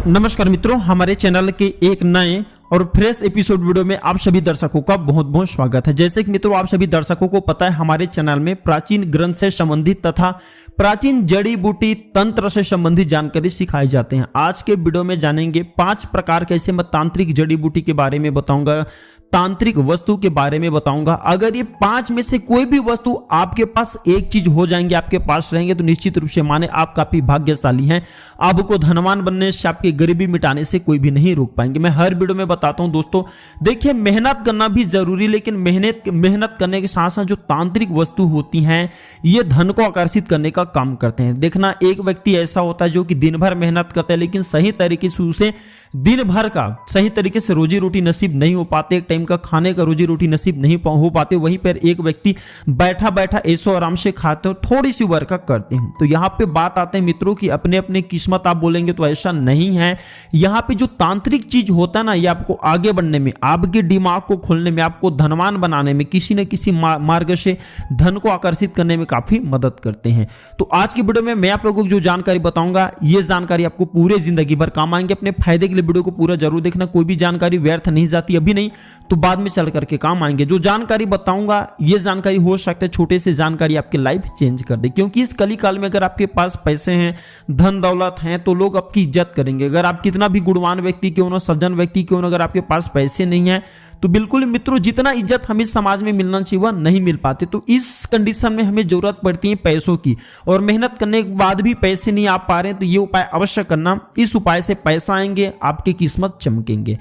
नमस्कार मित्रों, हमारे चैनल के एक नए और फ्रेश एपिसोड वीडियो में आप सभी दर्शकों का बहुत बहुत स्वागत है। जैसे कि मित्रों आप सभी दर्शकों को पता है, हमारे चैनल में प्राचीन ग्रंथ से संबंधित तथा प्राचीन जड़ी बूटी तंत्र से संबंधित जानकारी सिखाई जाते हैं। आज के वीडियो में जानेंगे 5 प्रकार के ऐसे मैं तांत्रिक जड़ी बूटी के बारे में बताऊंगा, तांत्रिक वस्तु के बारे में बताऊंगा। अगर ये 5 में से कोई भी वस्तु आपके पास एक चीज हो जाएंगे, आपके पास रहेंगे, तो निश्चित रूप से माने आप काफी भाग्यशाली हैं। आपको धनवान बनने से, आपकी गरीबी मिटाने से कोई भी नहीं रोक पाएंगे। मैं हर वीडियो में बताता हूं दोस्तों, देखिए मेहनत करना भी जरूरी, लेकिन मेहनत करने के साथ साथ जो तांत्रिक वस्तु होती हैं ये धन को आकर्षित करने का काम करते हैं। देखना, एक व्यक्ति ऐसा होता है जो कि दिन भर मेहनत करता है, लेकिन सही तरीके से उसे दिन भर का सही तरीके से रोजी रोटी नसीब नहीं हो पाते, एक टाइम का खाने का रोजी रोटी नसीब नहीं हो पाते। वहीं पर एक व्यक्ति बैठा बैठा ऐसो आराम से खाते हो, थोड़ी सी वर्क करते हैं। तो यहाँ पे बात आते हैं मित्रों की अपने अपने किस्मत, आप बोलेंगे तो ऐसा नहीं है। यहाँ पे जो तांत्रिक चीज होता है ना, ये आपको आगे बढ़ने में, आपके दिमाग को खोलने में, आपको धनवान बनाने में, किसी न किसी मार्ग से धन को आकर्षित करने में काफी मदद करते हैं। तो आज की वीडियो में मैं आप लोगों को जो जानकारी बताऊंगा, ये जानकारी आपको पूरे जिंदगी भर काम आएंगे। अपने फायदे के लिए वीडियो को पूरा जरूर देखना, कोई भी जानकारी व्यर्थ नहीं जाती, अभी नहीं तो बाद में चल करके काम आएंगे। जो जानकारी बताऊंगा, ये जानकारी हो सकता है छोटे से जानकारी आपकी लाइफ चेंज कर दे, क्योंकि इस कली काल में अगर आपके पास पैसे हैं, धन दौलत हैं, तो लोग आपकी इज्जत करेंगे। अगर आप कितना भी गुणवान व्यक्ति क्यों ना, सज्जन व्यक्ति क्यों ना, अगर आपके पास पैसे नहीं है तो बिल्कुल मित्रों जितना इज्जत हमें समाज में मिलना चाहिए वह नहीं मिल पाते। तो इस कंडीशन में हमें जरूरत पड़ती है पैसों की, और मेहनत करने के बाद भी पैसे नहीं आ पा रहे हैं, तो ये उपाय अवश्य करना। इस उपाय से पैसा आएंगे, आपकी किस्मत चमकेंगे।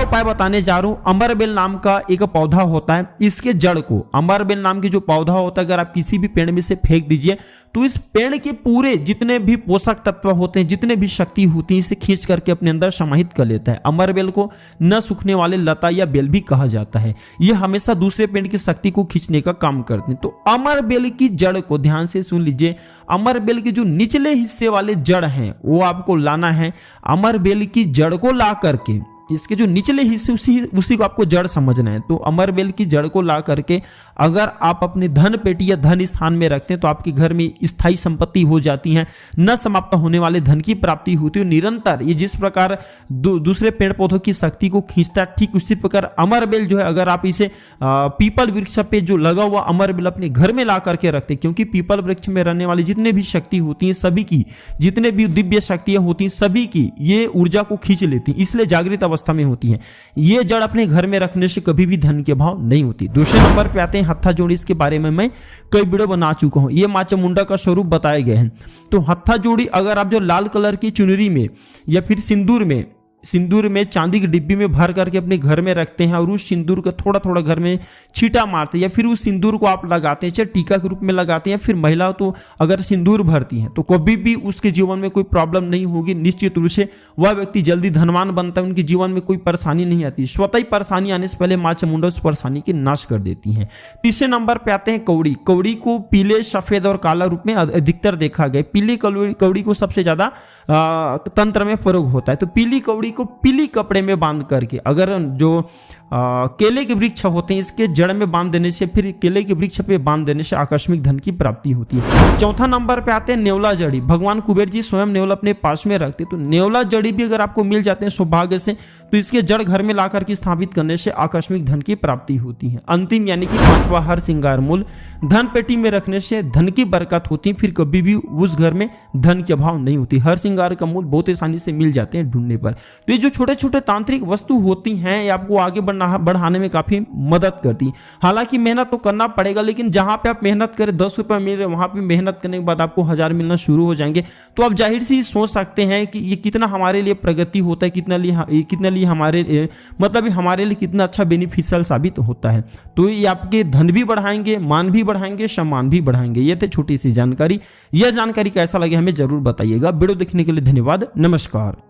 उपाय बताने जा रहा हूं, अमरबेल नाम का एक पौधा होता है। इसके जड़ को, अमरबेल नाम की जो पौधा होता है, अगर आप किसी भी पेड़ में से फेंक दीजिए तो इस पेड़ के पूरे जितने भी पोषक तत्व होते हैं, जितने भी शक्ति होती है, इसे खींच करके अपने अंदर समाहित कर लेता है। अमरबेल को न सूखने वाले लता या बेल भी कहा जाता है। यह हमेशा दूसरे पेड़ की शक्ति को खींचने का काम करते हैं। तो अमरबेल की जड़ को ध्यान से सुन लीजिए। अमरबेल के जो निचले हिस्से वाले जड़ हैं वो आपको लाना है। अमरबेल की जड़ को ला करके, इसके जो निचले हिस्से उसी को आपको जड़ समझना है। तो अमरबेल की जड़ को ला करके अगर आप अपने धन पेटी या धन स्थान में रखते हैं तो आपके घर में स्थायी संपत्ति हो जाती है, न समाप्त होने वाले धन की प्राप्ति होती है निरंतर। ये जिस प्रकार दूसरे पेड़ पौधों की शक्ति को खींचता है, ठीक उसी प्रकार अमरबेल जो है, अगर आप इसे पीपल वृक्ष पे जो लगा हुआ अमरबेल अपने घर में ला करके रखते हैं, क्योंकि पीपल वृक्ष में रहने वाली जितने भी शक्ति होती है, सभी की जितने भी दिव्य शक्तियां होती हैं, सभी की ये ऊर्जा को खींच लेती है, इसलिए जागृत में होती है। ये जड़ अपने घर में रखने से कभी भी धन के भाव नहीं होती। दूसरे नंबर पे आते हैं हत्था जोड़ी। इसके बारे में मैं कई वीडियो बना चुका हूं। ये मां चामुंडा का स्वरूप बताए गए हैं। तो हत्था जोड़ी, अगर आप जो लाल कलर की चुनरी में या फिर सिंदूर में चांदी की डिब्बी में भर करके अपने घर में रखते हैं, और उस सिंदूर का थोड़ा थोड़ा घर में छींटा मारते हैं, या फिर उस सिंदूर को आप लगाते हैं, चाहे टीका के रूप में लगाते हैं, फिर महिला तो अगर सिंदूर भरती हैं तो कभी भी उसके जीवन में कोई प्रॉब्लम नहीं होगी। निश्चित रूप से वह व्यक्ति जल्दी धनवान बनता है, उनके जीवन में कोई परेशानी नहीं आती। स्वतः ही परेशानी आने से पहले मां चामुंडा उस परेशानी की नाश कर देती है। तीसरे नंबर पे आते हैं कौड़ी। कौड़ी को पीले, सफेद और काला रूप में अधिकतर देखा गया। पीली कौड़ी को सबसे ज्यादा तंत्र में प्रयोग होता है। तो पीली कौड़ी को पीली कपड़े में बांध करके, अगर जो केले के वृक्ष होते हैं इसके जड़ में बांध देने से, फिर केले के वृक्ष पे बांध देने से आकस्मिक धन की प्राप्ति होती है। चौथा नंबर पे आते हैं नेवला जड़ी। भगवान कुबेर जी स्वयं नेवला अपने पास में रखते, तो नेवला जड़ी भी अगर आपको मिल जाते हैं सौभाग्य से, तो इसके जड़ घर में ला करके स्थापित करने से आकस्मिक धन की प्राप्ति होती है। अंतिम यानी कि 5वां हर श्रृंगार मूल, धन पेटी में रखने से धन की बरकत होती है, फिर कभी भी उस घर में धन के अभाव नहीं होती। हर श्रृंगार का मूल बहुत आसानी से मिल जाते हैं ढूंढने पर। तो ये जो छोटे छोटे तांत्रिक वस्तु होती हैं, ये आपको आगे बढ़ाने में काफी मदद करती है। हालांकि मेहनत तो करना पड़ेगा, लेकिन जहां पे आप मेहनत करें 10 रुपए मिल रहे, वहां पे मेहनत करने के बाद आपको 1000 मिलना शुरू हो जाएंगे। तो आप जाहिर सी सोच सकते हैं कि ये कितना हमारे लिए प्रगति होता है, कितना लिए हमारे मतलब हमारे लिए कितना अच्छा बेनिफिशियल साबित होता है। तो ये आपके धन भी बढ़ाएंगे, मान भी बढ़ाएंगे, सम्मान भी बढ़ाएंगे। ये थे छोटी सी जानकारी। यह जानकारी कैसा लगे हमें जरूर बताइएगा। वीडियो देखने के लिए धन्यवाद। नमस्कार।